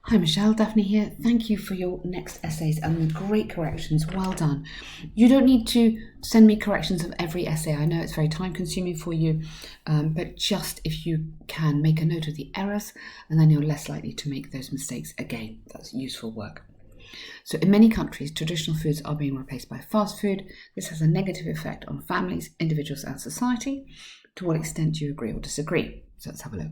Hi Michelle, Daphne here. Thank you for your next essays and the great corrections. Well done. You don't need to send me corrections of every essay. I know it's very time consuming for you, but just if you can make a note of the errors, and then you're less likely to make those mistakes again. That's useful work. So in many countries, traditional foods are being replaced by fast food. This has a negative effect on families, individuals and society. To what extent do you agree or disagree? So let's have a look.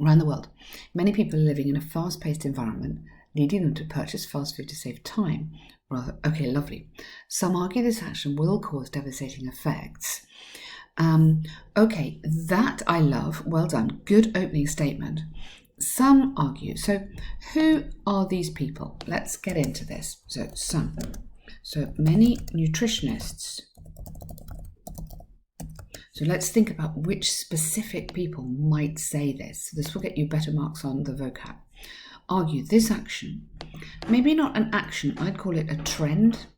Around the world, many people are living in a fast-paced environment, leading them to purchase fast food to save time. Okay, lovely. Some argue this action will cause devastating effects. Okay, that I love. Well done. Good opening statement. Some argue. So who are these people? Let's get into this. So many nutritionists. So let's think about which specific people might say this. This will get you better marks on the vocab. Argue this action, maybe not an action, I'd call it a trend.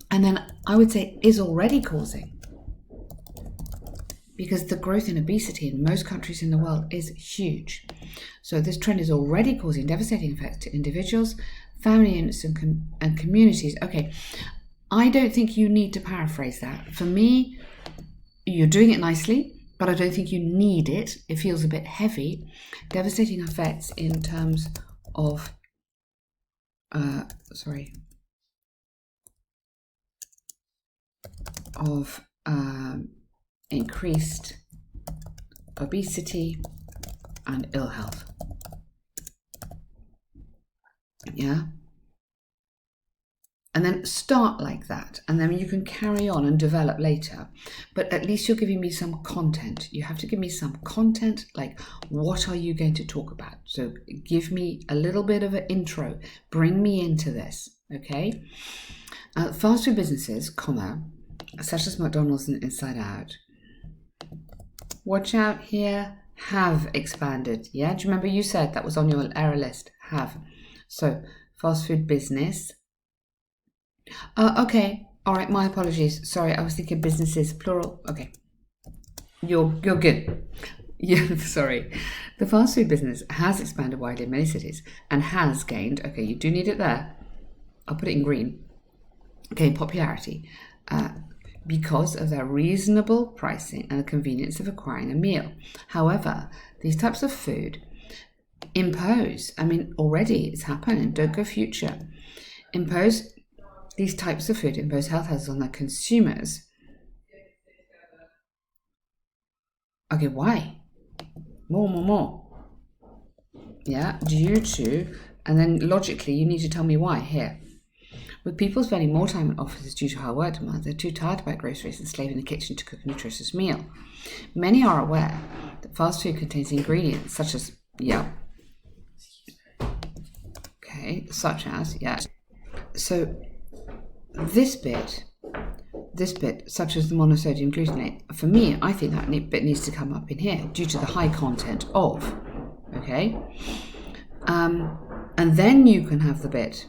And then I would say is already causing, because the growth in obesity in most countries in the world is huge. So this trend is already causing devastating effects to individuals, family units and communities. Okay. I don't think you need to paraphrase that. For me, you're doing it nicely, but I don't think you need it. It feels a bit heavy. Devastating effects in terms of, increased obesity and ill health. Yeah. And then start like that, and then you can carry on and develop later. But at least you're giving me some content. You have to give me some content, like what are you going to talk about? So give me a little bit of an intro. Bring me into this, okay? Fast food businesses, such as McDonald's and Inside Out, watch out here, have expanded. Yeah, do you remember you said that was on your error list? Have. So fast food business. Okay, all right, my apologies. Sorry, I was thinking businesses, plural. Okay, you're good. Yeah, sorry. The fast food business has expanded widely in many cities and has gained, okay, you do need it there. I'll put it in green. Okay, popularity because of their reasonable pricing and the convenience of acquiring a meal. However, these types of food already it's happening, don't go future. These types of food impose health hazards on their consumers. Okay, why? More. Yeah, due to, and then logically you need to tell me why here. With people spending more time in offices due to high work demands, they're too tired to buy groceries and slave in the kitchen to cook a nutritious meal. Many are aware that fast food contains ingredients such as, So this bit, such as the monosodium glutamate, for me, I think that bit needs to come up in here due to the high content of, okay? And then you can have the bit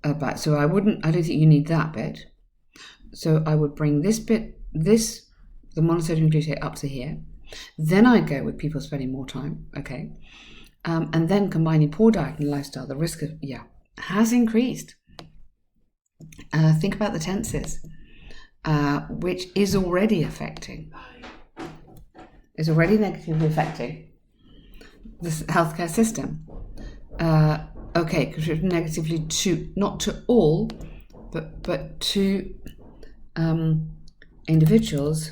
about, so I don't think you need that bit. So I would bring this bit, the monosodium glutamate up to here. Then I'd go with people spending more time, okay? And then combining poor diet and lifestyle, the risk of, has increased. Think about the tenses, which is already negatively affecting this healthcare system. Because negatively to, not to all, but to individuals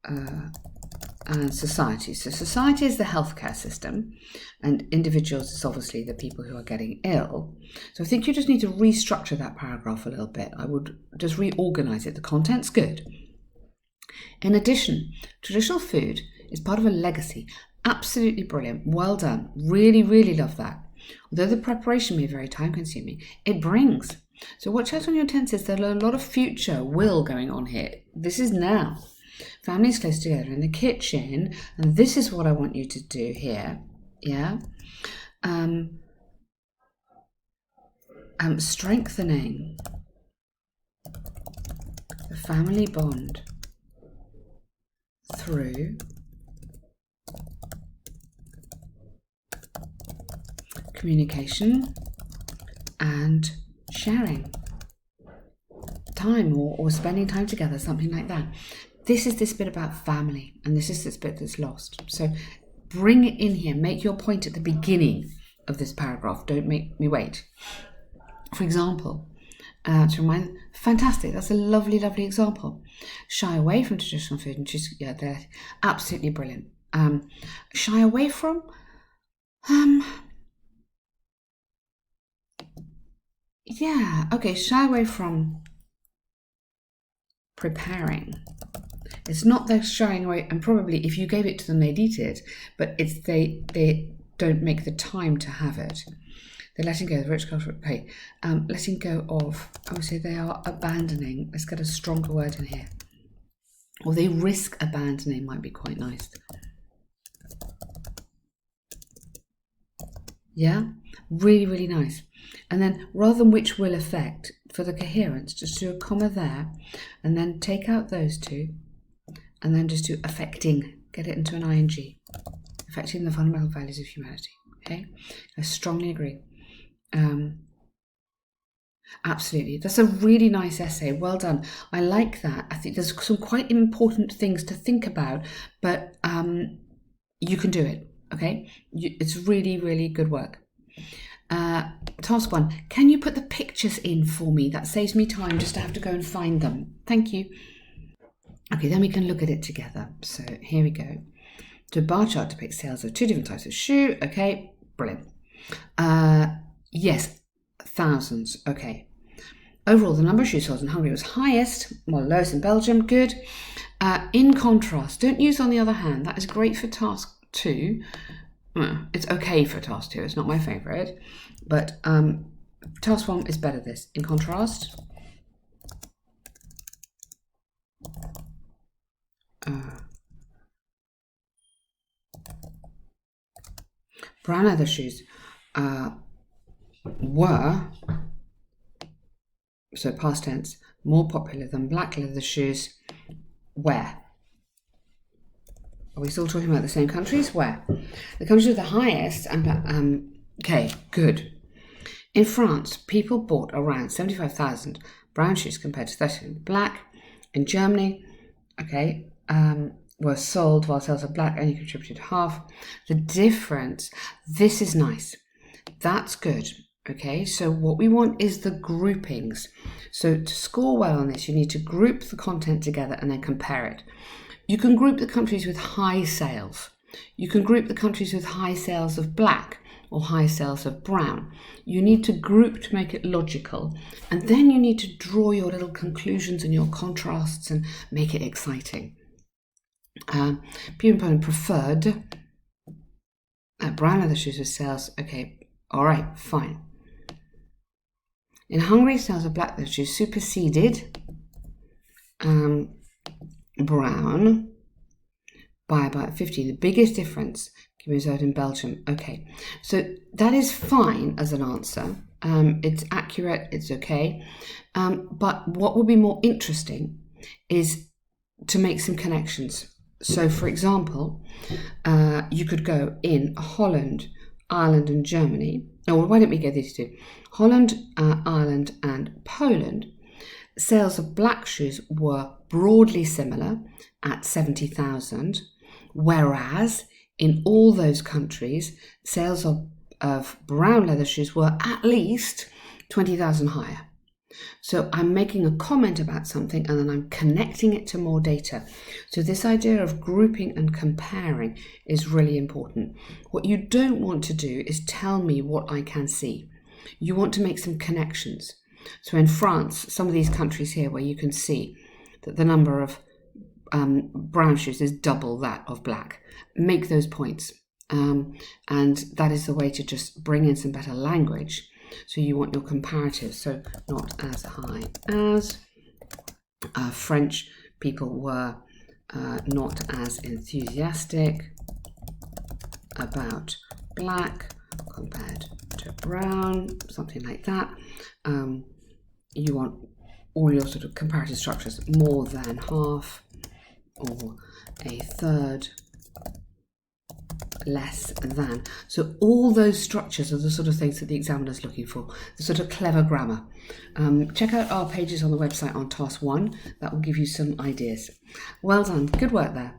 and society. So society is the healthcare system, and individuals is obviously the people who are getting ill. So I think you just need to restructure that paragraph a little bit. I would just reorganize it. The content's good. In addition, traditional food is part of a legacy. Absolutely brilliant. Well done. Really, really love that. Although the preparation may be very time consuming, it brings. So watch out on your tenses. There's a lot of future will going on here. This is now. Families close together in the kitchen, and this is what I want you to do here. Yeah. Strengthening the family bond through communication and sharing time or spending time together, something like that. This is this bit about family, and this is this bit that's lost. So bring it in here. Make your point at the beginning of this paragraph. Don't make me wait. For example, to remind, fantastic, that's a lovely, lovely example. Shy away from traditional food and choose, yeah, they're absolutely brilliant. Shy away from, yeah, okay, shy away from preparing. It's not they're shying away, and probably if you gave it to them, they'd eat it, but it's they don't make the time to have it. They're letting go of the rich cultural pay. Letting go of, I would say they are abandoning. Let's get a stronger word in here. Or they risk abandoning might be quite nice. Yeah, really, really nice. And then rather than which will affect, for the coherence, just do a comma there, and then take out those two, and then just do affecting, get it into an ing, affecting the fundamental values of humanity. Okay, I strongly agree. Absolutely, that's a really nice essay. Well done. I like that. I think there's some quite important things to think about, but you can do it. Okay, it's really, really good work. Task 1, can you put the pictures in for me? That saves me time just to have to go and find them. Thank you. Okay, then we can look at it together. So here we go. Do a bar chart depicts sales of 2 different types of shoe. Okay, brilliant. Yes, thousands. Okay. Overall, the number of shoes sold in Hungary was highest, well, lowest in Belgium. Good. In contrast, don't use on the other hand. That is great for task 2. It's okay for task 2. It's not my favourite, but task 1 is better. This in contrast. Brown leather shoes were, so past tense, more popular than black leather shoes. Where? Are we still talking about the same countries? Where? The countries with the highest, and okay, good. In France, people bought around 75,000 brown shoes compared to 30,000 black. In Germany, okay, were sold while sales of black only contributed half. The difference, this is nice. That's good. Okay, so what we want is the groupings. So to score well on this, you need to group the content together and then compare it. You can group the countries with high sales. You can group the countries with high sales of black or high sales of brown. You need to group to make it logical. And then you need to draw your little conclusions and your contrasts and make it exciting. People in Poland preferred brown leather shoes with sales. Okay, all right, fine. In Hungary, sales of black leather shoes superseded brown by about 50. The biggest difference can be observed in Belgium. Okay, so that is fine as an answer. It's accurate, it's okay. But what would be more interesting is to make some connections. So, for example, you could go in Holland, Ireland and Germany. Or why don't we go these two? Holland, Ireland and Poland. Sales of black shoes were broadly similar at 70,000, whereas in all those countries, sales of brown leather shoes were at least 20,000 higher. So I'm making a comment about something and then I'm connecting it to more data. So this idea of grouping and comparing is really important. What you don't want to do is tell me what I can see. You want to make some connections. So in France, some of these countries here where you can see that the number of brown shoes is double that of black. Make those points. And that is the way to just bring in some better language. So you want your comparatives. So not as high as. French people were not as enthusiastic about black compared to brown, something like that. You want all your sort of comparative structures more than half. or a third less than. So all those structures are the sort of things that the examiner's looking for, the sort of clever grammar. Check out our pages on the website on task 1. That will give you some ideas. Well done. Good work there.